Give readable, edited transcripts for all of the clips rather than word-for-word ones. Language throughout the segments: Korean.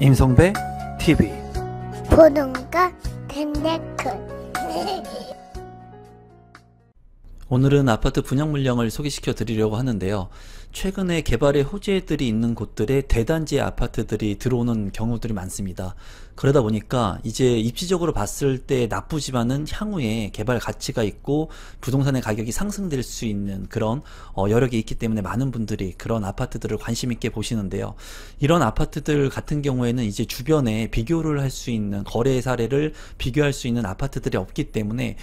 임성배 TV 보동과 텐데크. 오늘은 아파트 분양 물량을 소개시켜 드리려고 하는데요. 최근에 개발의 호재들이 있는 곳들에 대단지 아파트들이 들어오는 경우들이 많습니다. 그러다 보니까 이제 입지적으로 봤을 때 나쁘지만은 향후에 개발 가치가 있고 부동산의 가격이 상승될 수 있는 그런 여력이 있기 때문에 많은 분들이 그런 아파트들을 관심 있게 보시는데요. 이런 아파트들 같은 경우에는 이제 주변에 비교를 할 수 있는 거래 사례를 비교할 수 있는 아파트들이 없기 때문에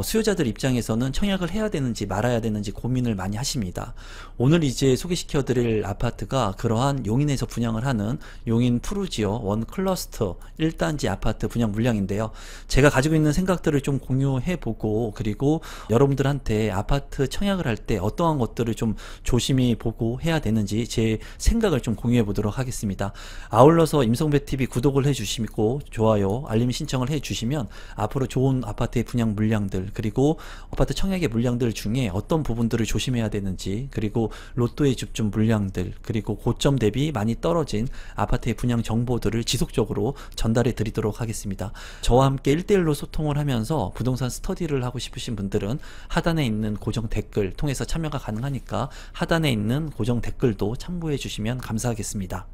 수요자들 입장에서는 청약을 해야 되는지 말아야 되는지 고민을 많이 하십니다. 오늘 이제 소개시켜 드릴 아파트가 그러한 용인에서 분양을 하는 용인 푸르지오 원 클러스터 1단지 아파트 분양 물량인데요. 제가 가지고 있는 생각들을 좀 공유해 보고, 그리고 여러분들한테 아파트 청약을 할 때 어떠한 것들을 좀 조심히 보고 해야 되는지 제 생각을 좀 공유해 보도록 하겠습니다. 아울러서 임성배TV 구독을 해 주시고 좋아요, 알림 신청을 해 주시면 앞으로 좋은 아파트의 분양 물량들, 그리고 아파트 청약의 물량들 중에 어떤 부분들을 조심해야 되는지, 그리고 로또의 집중 물량들, 그리고 고점 대비 많이 떨어진 아파트의 분양 정보들을 지속적으로 전달해 드리도록 하겠습니다. 저와 함께 1대1로 소통을 하면서 부동산 스터디를 하고 싶으신 분들은 하단에 있는 고정 댓글 통해서 참여가 가능하니까 하단에 있는 고정 댓글도 참고해 주시면 감사하겠습니다.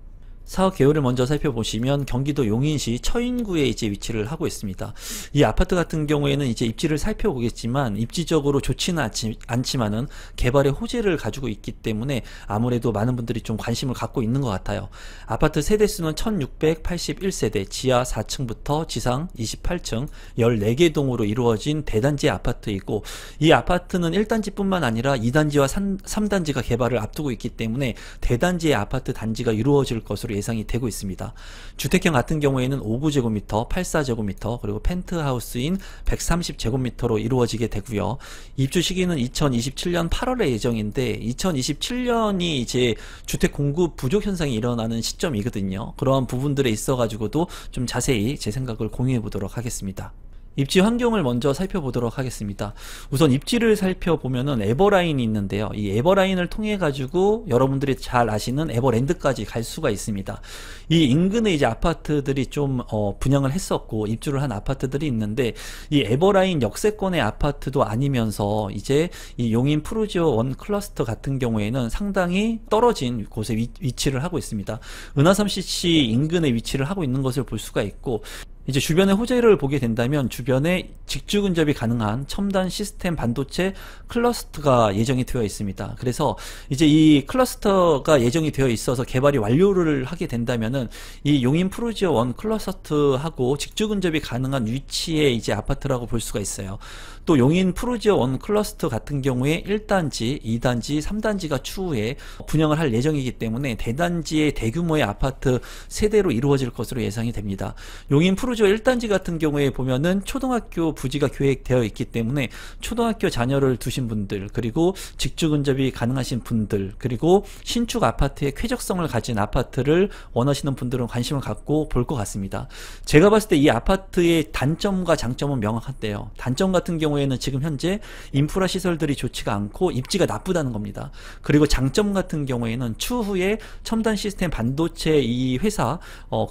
사업 개요를 먼저 살펴보시면 경기도 용인시 처인구에 이제 위치를 하고 있습니다. 이 아파트 같은 경우에는 이제 입지를 살펴보겠지만 입지적으로 좋지는 않지만은 개발의 호재를 가지고 있기 때문에 아무래도 많은 분들이 좀 관심을 갖고 있는 것 같아요. 아파트 세대수는 1681세대, 지하 4층부터 지상 28층 14개 동으로 이루어진 대단지 아파트이고, 이 아파트는 1단지뿐만 아니라 2단지와 3단지가 개발을 앞두고 있기 때문에 대단지의 아파트 단지가 이루어질 것으로 예상이 되고 있습니다. 주택형 같은 경우에는 59제곱미터, 84제곱미터, 그리고 펜트하우스인 130제곱미터로 이루어지게 되고요. 입주 시기는 2027년 8월의 예정인데 2027년이 이제 주택 공급 부족 현상이 일어나는 시점이거든요. 그러한 부분들에 있어 가지고도 좀 자세히 제 생각을 공유해 보도록 하겠습니다. 입지 환경을 먼저 살펴보도록 하겠습니다. 우선 입지를 살펴보면은 에버라인이 있는데요. 이 에버라인을 통해 가지고 여러분들이 잘 아시는 에버랜드까지 갈 수가 있습니다. 이 인근에 이제 아파트들이 좀 분양을 했었고 입주를 한 아파트들이 있는데, 이 에버라인 역세권의 아파트도 아니면서 이제 이 용인 푸르지오 원 클러스터 같은 경우에는 상당히 떨어진 곳에 위치를 하고 있습니다. 은하삼 CC 인근에 위치를 하고 있는 것을 볼 수가 있고, 이제 주변의 호재를 보게 된다면 주변에 직주 근접이 가능한 첨단 시스템 반도체 클러스터가 예정이 되어 있습니다. 그래서 이제 이 클러스터가 예정이 되어 있어서 개발이 완료를 하게 된다면은 이 용인 푸르지오 원 클러스터하고 직주 근접이 가능한 위치의 이제 아파트라고 볼 수가 있어요. 또 용인 푸르지오 원 클러스터 같은 경우에 1단지, 2단지, 3단지가 추후에 분양을 할 예정이기 때문에 대단지의 대규모의 아파트 세대로 이루어질 것으로 예상이 됩니다. 용인 푸르지오 1단지 같은 경우에 보면은 초등학교 부지가 계획되어 있기 때문에 초등학교 자녀를 두신 분들, 그리고 직주 근접이 가능하신 분들, 그리고 신축 아파트의 쾌적성을 가진 아파트를 원하시는 분들은 관심을 갖고 볼 것 같습니다. 제가 봤을 때 이 아파트의 단점과 장점은 명확한데요. 단점 같은 경우에는 지금 현재 인프라 시설들이 좋지가 않고 입지가 나쁘다는 겁니다. 그리고 장점 같은 경우에는 추후에 첨단 시스템 반도체 이 회사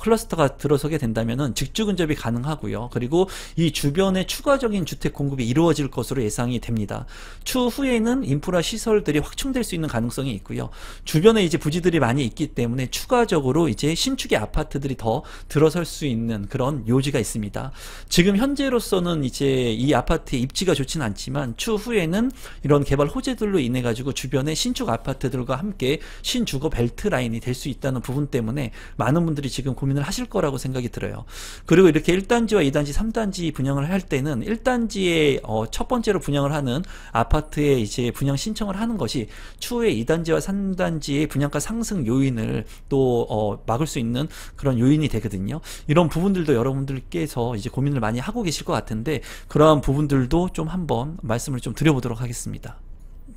클러스터가 들어서게 된다면은 직주 근접이 가능하고요. 그리고 이 주변에 추가적인 주택 공급이 이루어질 것으로 예상이 됩니다. 추후에는 인프라 시설들이 확충될 수 있는 가능성이 있고요. 주변에 이제 부지들이 많이 있기 때문에 추가적으로 이제 신축의 아파트들이 더 들어설 수 있는 그런 요지가 있습니다. 지금 현재로서는 이제 이 아파트의 입지가 좋지는 않지만 추후에는 이런 개발 호재들로 인해 가지고 주변에 신축 아파트들과 함께 신주거 벨트 라인이 될 수 있다는 부분 때문에 많은 분들이 지금 고민을 하실 거라고 생각이 들어요. 그리고 이렇게 1단지와 2단지, 3단지 분양을 할 때는 1단지에 첫 번째로 분양을 하는 아파트에 이제 분양 신청을 하는 것이 추후에 2단지와 3단지의 분양가 상승 요인을 또 막을 수 있는 그런 요인이 되거든요. 이런 부분들도 여러분들께서 이제 고민을 많이 하고 계실 것 같은데, 그러한 부분들도 좀 한번 말씀을 좀 드려보도록 하겠습니다.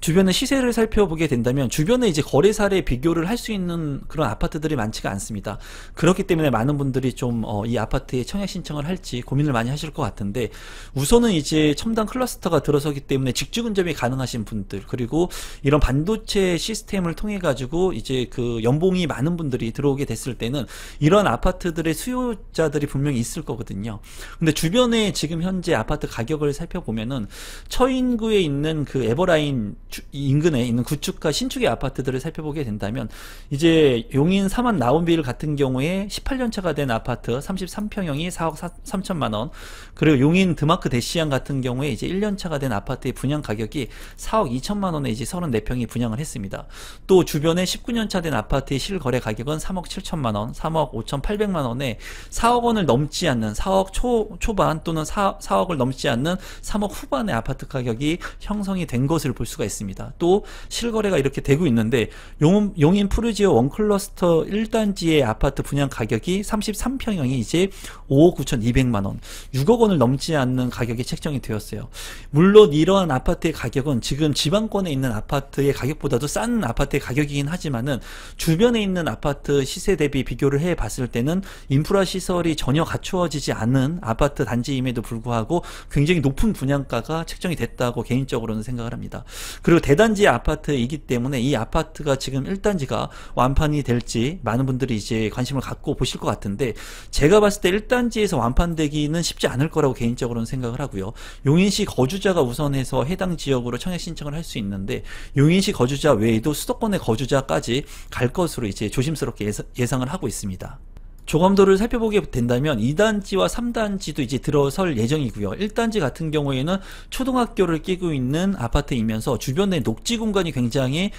주변의 시세를 살펴보게 된다면 주변에 이제 거래사례 비교를 할 수 있는 그런 아파트들이 많지가 않습니다. 그렇기 때문에 많은 분들이 좀 이 아파트에 청약 신청을 할지 고민을 많이 하실 것 같은데, 우선은 이제 첨단 클러스터가 들어서기 때문에 직주 근접이 가능하신 분들, 그리고 이런 반도체 시스템을 통해 가지고 이제 그 연봉이 많은 분들이 들어오게 됐을 때는 이런 아파트들의 수요자들이 분명히 있을 거거든요. 근데 주변에 지금 현재 아파트 가격을 살펴보면은 처인구에 있는 그 에버라인 인근에 있는 구축과 신축의 아파트들을 살펴보게 된다면, 이제 용인 사만 나온빌 같은 경우에 18년차가 된 아파트 33평형이 4억 3천만원, 그리고 용인 드마크 대시양 같은 경우에 이제 1년차가 된 아파트의 분양 가격이 4억 2천만원에 이제 34평이 분양을 했습니다. 또 주변에 19년차 된 아파트의 실거래 가격은 3억 7천만원, 3억 5천8백만원에 4억원을 넘지 않는 4억 초반 또는 4억을 넘지 않는 3억 후반의 아파트 가격이 형성이 된 것을 볼 수가 있습니다. 또 실거래가 이렇게 되고 있는데, 용인 푸르지오 원클러스터 1단지의 아파트 분양 가격이 33평형이 이제 5억 9천2백만원, 6억원을 넘지 않는 가격이 책정이 되었어요. 물론 이러한 아파트의 가격은 지금 지방권에 있는 아파트의 가격보다도 싼 아파트의 가격이긴 하지만은, 주변에 있는 아파트 시세 대비 비교를 해 봤을 때는 인프라 시설이 전혀 갖추어지지 않은 아파트 단지임에도 불구하고 굉장히 높은 분양가가 책정이 됐다고 개인적으로는 생각을 합니다. 그리고 대단지 아파트이기 때문에 이 아파트가 지금 1단지가 완판이 될지 많은 분들이 이제 관심을 갖고 보실 것 같은데, 제가 봤을 때 1단지에서 완판되기는 쉽지 않을 거라고 개인적으로는 생각을 하고요. 용인시 거주자가 우선해서 해당 지역으로 청약 신청을 할 수 있는데, 용인시 거주자 외에도 수도권의 거주자까지 갈 것으로 이제 조심스럽게 예상을 하고 있습니다. 조감도를 살펴보게 된다면 2단지와 3단지도 이제 들어설 예정이고요. 1단지 같은 경우에는 초등학교를 끼고 있는 아파트이면서 주변에 녹지 공간이 굉장히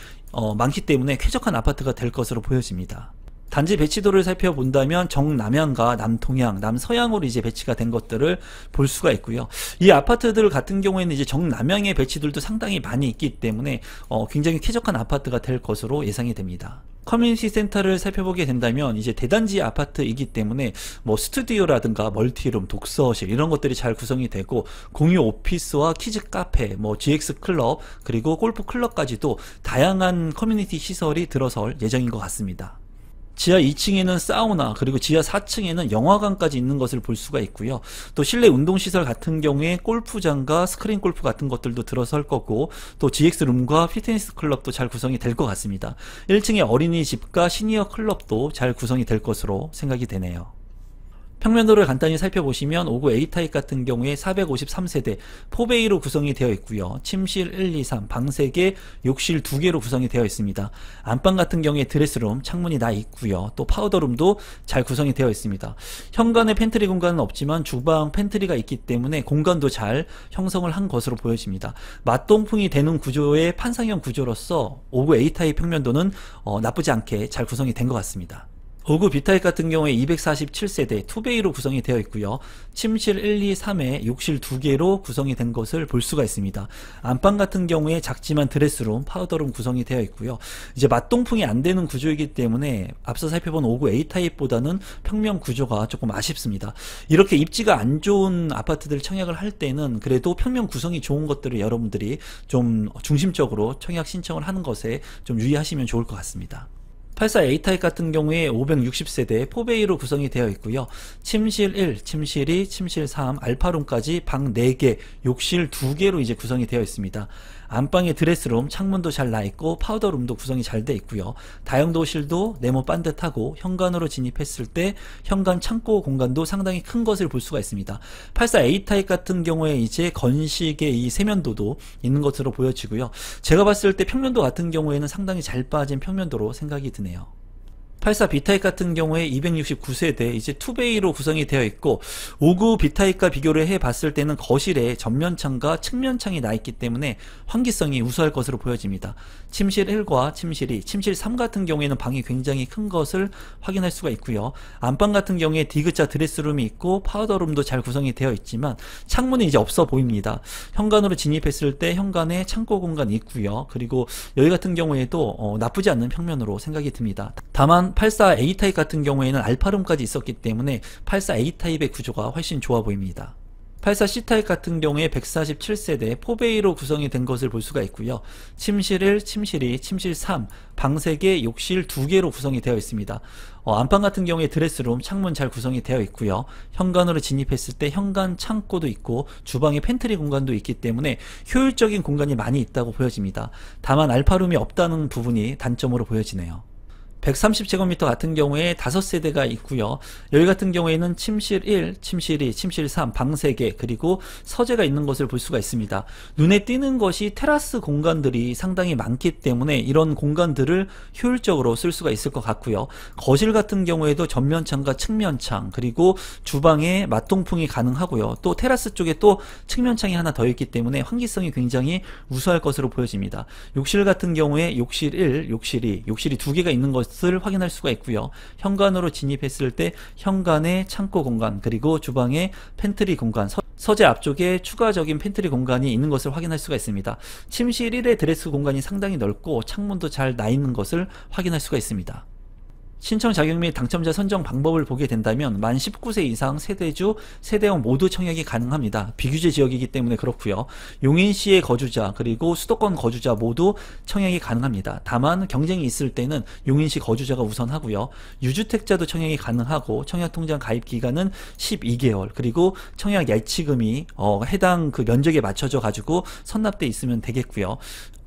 많기 때문에 쾌적한 아파트가 될 것으로 보여집니다. 단지 배치도를 살펴본다면 정남향과 남통향, 남서향으로 이제 배치가 된 것들을 볼 수가 있고요. 이 아파트들 같은 경우에는 이제 정남향의 배치들도 상당히 많이 있기 때문에 굉장히 쾌적한 아파트가 될 것으로 예상이 됩니다. 커뮤니티 센터를 살펴보게 된다면 이제 대단지 아파트이기 때문에 뭐 스튜디오라든가 멀티룸, 독서실 이런 것들이 잘 구성이 되고, 공유 오피스와 키즈 카페, 뭐 GX 클럽, 그리고 골프 클럽까지도 다양한 커뮤니티 시설이 들어설 예정인 것 같습니다. 지하 2층에는 사우나, 그리고 지하 4층에는 영화관까지 있는 것을 볼 수가 있고요. 또 실내 운동시설 같은 경우에 골프장과 스크린 골프 같은 것들도 들어설 거고, 또 GX룸과 피트니스 클럽도 잘 구성이 될 것 같습니다. 1층에 어린이집과 시니어 클럽도 잘 구성이 될 것으로 생각이 되네요. 평면도를 간단히 살펴보시면 5구 A타입 같은 경우에 453세대 4베이로 구성이 되어 있고요. 침실 1, 2, 3, 방 3개, 욕실 2개로 구성이 되어 있습니다. 안방 같은 경우에 드레스룸, 창문이 나 있고요. 또 파우더룸도 잘 구성이 되어 있습니다. 현관에 팬트리 공간은 없지만 주방 팬트리가 있기 때문에 공간도 잘 형성을 한 것으로 보여집니다. 맞동풍이 되는 구조의 판상형 구조로서 5구 A타입 평면도는 나쁘지 않게 잘 구성이 된 것 같습니다. 5구 B타입 같은 경우에 247세대 2베이로 구성이 되어 있고요. 침실 1, 2, 3에 욕실 2개로 구성이 된 것을 볼 수가 있습니다. 안방 같은 경우에 작지만 드레스룸, 파우더룸 구성이 되어 있고요. 이제 맞동풍이 안 되는 구조이기 때문에 앞서 살펴본 5구 A타입보다는 평면 구조가 조금 아쉽습니다. 이렇게 입지가 안 좋은 아파트들 청약을 할 때는 그래도 평면 구성이 좋은 것들을 여러분들이 좀 중심적으로 청약 신청을 하는 것에 좀 유의하시면 좋을 것 같습니다. 84 A타입 같은 경우에 560세대 4베이로 구성이 되어 있고요. 침실 1, 침실 2, 침실 3, 알파룸까지 방 4개, 욕실 2개로 이제 구성이 되어 있습니다. 안방에 드레스룸, 창문도 잘 나 있고 파우더룸도 구성이 잘 돼 있고요. 다용도실도 네모 반듯하고 현관으로 진입했을 때 현관 창고 공간도 상당히 큰 것을 볼 수가 있습니다. 84 A타입 같은 경우에 이제 건식의 이 세면도도 있는 것으로 보여지고요. 제가 봤을 때 평면도 같은 경우에는 상당히 잘 빠진 평면도로 생각이 드네요. 84 B타입 같은 경우에 269세대 이제 2베이로 구성이 되어 있고, 59 B타입과 비교를 해 봤을 때는 거실에 전면창과 측면창이 나 있기 때문에 환기성이 우수할 것으로 보여집니다. 침실 1과 침실 2, 침실 3 같은 경우에는 방이 굉장히 큰 것을 확인할 수가 있고요. 안방 같은 경우에 D자 드레스룸이 있고 파우더룸도 잘 구성이 되어 있지만 창문이 이제 없어 보입니다. 현관으로 진입했을 때 현관에 창고 공간이 있고요. 그리고 여기 같은 경우에도 나쁘지 않는 평면으로 생각이 듭니다. 다만 84 A타입 같은 경우에는 알파룸까지 있었기 때문에 84 A타입의 구조가 훨씬 좋아 보입니다. 84C 타입 같은 경우에 147세대 4베이로 구성이 된 것을 볼 수가 있고요. 침실 1, 침실 2, 침실 3, 방 3개, 욕실 2개로 구성이 되어 있습니다. 안방 같은 경우에 드레스룸, 창문 잘 구성이 되어 있고요. 현관으로 진입했을 때 현관 창고도 있고 주방에 팬트리 공간도 있기 때문에 효율적인 공간이 많이 있다고 보여집니다. 다만 알파룸이 없다는 부분이 단점으로 보여지네요. 130제곱미터 같은 경우에 5세대가 있고요. 여기 같은 경우에는 침실 1, 침실 2, 침실 3, 방 3개 그리고 서재가 있는 것을 볼 수가 있습니다. 눈에 띄는 것이 테라스 공간들이 상당히 많기 때문에 이런 공간들을 효율적으로 쓸 수가 있을 것 같고요. 거실 같은 경우에도 전면창과 측면창 그리고 주방에 맛동풍이 가능하고요. 또 테라스 쪽에 또 측면창이 하나 더 있기 때문에 환기성이 굉장히 우수할 것으로 보여집니다. 욕실 같은 경우에 욕실 1, 욕실 2, 욕실이 2개가 있는 것을 확인할 수가 있고요. 현관으로 진입했을 때 현관에 창고 공간 그리고 주방에 팬트리 공간 서재 앞쪽에 추가적인 팬트리 공간이 있는 것을 확인할 수가 있습니다. 침실 1의 드레스 공간이 상당히 넓고 창문도 잘 나 있는 것을 확인할 수가 있습니다. 신청 자격 및 당첨자 선정 방법을 보게 된다면 만 19세 이상 세대주, 세대원 모두 청약이 가능합니다. 비규제 지역이기 때문에 그렇고요. 용인시의 거주자 그리고 수도권 거주자 모두 청약이 가능합니다. 다만 경쟁이 있을 때는 용인시 거주자가 우선하고요. 유주택자도 청약이 가능하고 청약통장 가입 기간은 12개월 그리고 청약 예치금이 해당 그 면적에 맞춰져 가지고 선납돼 있으면 되겠고요.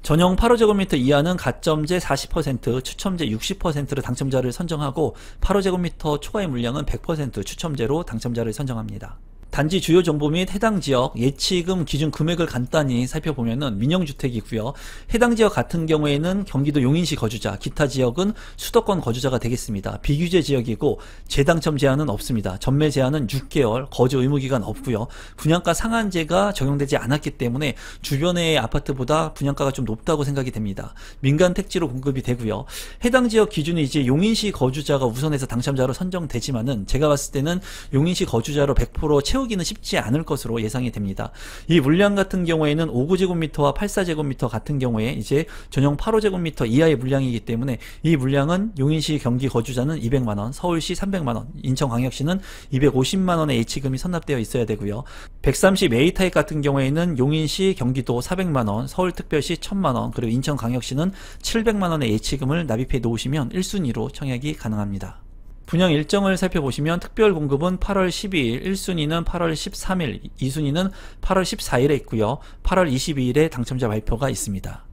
전용 8호제곱미터 이하는 가점제 40%, 추첨제 60%로 당첨자를 선정하고 8호제곱미터 초과의 물량은 100% 추첨제로 당첨자를 선정합니다. 단지 주요 정보 및 해당 지역 예치금 기준 금액을 간단히 살펴보면은 민영주택이고요. 해당 지역 같은 경우에는 경기도 용인시 거주자, 기타 지역은 수도권 거주자가 되겠습니다. 비규제 지역이고 재당첨 제한은 없습니다. 전매 제한은 6개월, 거주 의무 기간 없고요. 분양가 상한제가 적용되지 않았기 때문에 주변의 아파트보다 분양가가 좀 높다고 생각이 됩니다. 민간 택지로 공급이 되고요. 해당 지역 기준이 이제 용인시 거주자가 우선해서 당첨자로 선정되지만은 제가 봤을 때는 용인시 거주자로 100% 채우기는 쉽지 않을 것으로 예상이 됩니다. 이 물량 같은 경우에는 5구제곱미터와 84제곱미터 같은 경우에 이제 전용 8호제곱미터 이하의 물량이기 때문에 이 물량은 용인시 경기 거주자는 200만원, 서울시 300만원, 인천광역시는 250만원의 H금이 선납되어 있어야 되고요. 130A 타입 같은 경우에는 용인시 경기도 400만원, 서울특별시 1000만원, 그리고 인천광역시는 700만원의 H금을 납입해 놓으시면 1순위로 청약이 가능합니다. 분양 일정을 살펴보시면 특별 공급은 8월 12일, 1순위는 8월 13일, 2순위는 8월 14일에 있고요. 8월 22일에 당첨자 발표가 있습니다.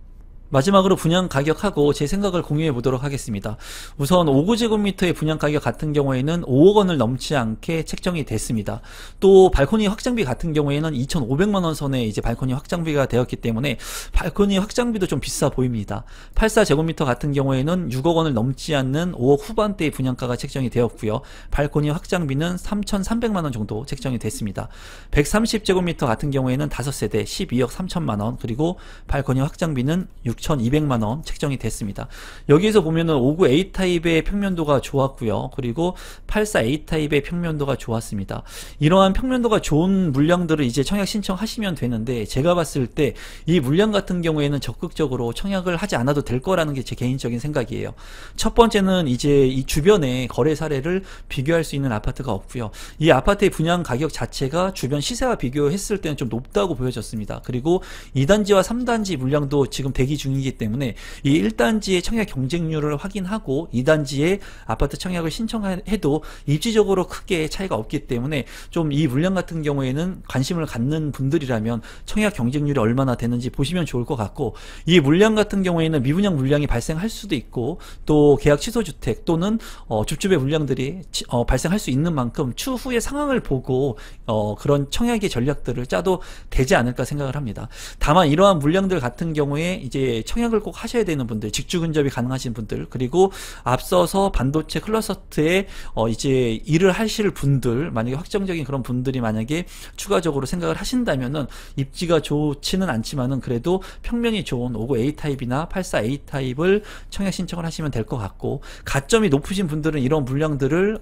마지막으로 분양 가격하고 제 생각을 공유해 보도록 하겠습니다. 우선 5구제곱미터의 분양 가격 같은 경우에는 5억 원을 넘지 않게 책정이 됐습니다. 또 발코니 확장비 같은 경우에는 2,500만원 선에 이제 발코니 확장비가 되었기 때문에 발코니 확장비도 좀 비싸 보입니다. 84제곱미터 같은 경우에는 6억 원을 넘지 않는 5억 후반대의 분양가가 책정이 되었고요. 발코니 확장비는 3,300만원 정도 책정이 됐습니다. 130제곱미터 같은 경우에는 5세대 12억 3천만원 그리고 발코니 확장비는 6,200만원 책정이 됐습니다. 여기에서 보면은 59 A타입의 평면도가 좋았고요. 그리고 84 A타입의 평면도가 좋았습니다. 이러한 평면도가 좋은 물량들을 이제 청약 신청하시면 되는데 제가 봤을 때 이 물량 같은 경우에는 적극적으로 청약을 하지 않아도 될 거라는 게 제 개인적인 생각이에요. 첫 번째는 이제 이 주변의 거래 사례를 비교할 수 있는 아파트가 없고요. 이 아파트의 분양 가격 자체가 주변 시세와 비교했을 때는 좀 높다고 보여졌습니다. 그리고 2단지와 3단지 물량도 지금 대기 중이기 때문에 이 1단지의 청약 경쟁률을 확인하고 2단지의 아파트 청약을 신청해도 입지적으로 크게 차이가 없기 때문에 좀 이 물량 같은 경우에는 관심을 갖는 분들이라면 청약 경쟁률이 얼마나 되는지 보시면 좋을 것 같고, 이 물량 같은 경우에는 미분양 물량이 발생할 수도 있고 또 계약 취소 주택 또는 줍줍의 물량들이 발생할 수 있는 만큼 추후의 상황을 보고 그런 청약의 전략들을 짜도 되지 않을까 생각을 합니다. 다만 이러한 물량들 같은 경우에 이제 청약을 꼭 하셔야 되는 분들, 직주 근접이 가능하신 분들, 그리고 앞서서 반도체 클러스터에 이제 일을 하실 분들, 만약에 확정적인 그런 분들이 만약에 추가적으로 생각을 하신다면은 입지가 좋지는 않지만은 그래도 평면이 좋은 59 A 타입이나 84 A 타입을 청약 신청을 하시면 될 것 같고, 가점이 높으신 분들은 이런 물량들을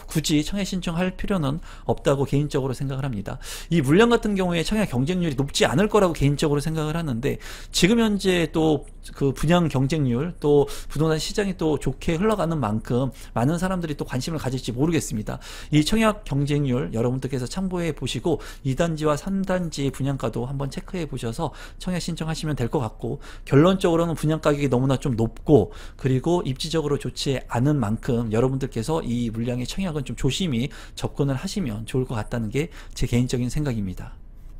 굳이 청약 신청할 필요는 없다고 개인적으로 생각을 합니다. 이 물량 같은 경우에 청약 경쟁률이 높지 않을 거라고 개인적으로 생각을 하는데, 지금 현재 또 그 분양 경쟁률 또 부동산 시장이 또 좋게 흘러가는 만큼 많은 사람들이 또 관심을 가질지 모르겠습니다. 이 청약 경쟁률 여러분들께서 참고해 보시고 2단지와 3단지 분양가도 한번 체크해 보셔서 청약 신청하시면 될 것 같고, 결론적으로는 분양 가격이 너무나 좀 높고 그리고 입지적으로 좋지 않은 만큼 여러분들께서 이 물량의 청약은 좀 조심히 접근을 하시면 좋을 것 같다는 게 제 개인적인 생각입니다.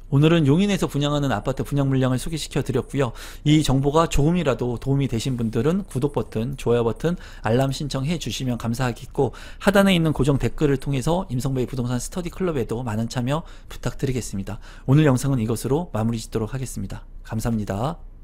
오늘은 용인에서 분양하는 아파트 분양 물량을 소개시켜 드렸고요. 이 정보가 조금이라도 도움이 되신 분들은 구독 버튼, 좋아요 버튼, 알람 신청해 주시면 감사하겠고, 하단에 있는 고정 댓글을 통해서 임성배의 부동산 스터디 클럽에도 많은 참여 부탁드리겠습니다. 오늘 영상은 이것으로 마무리 짓도록 하겠습니다. 감사합니다.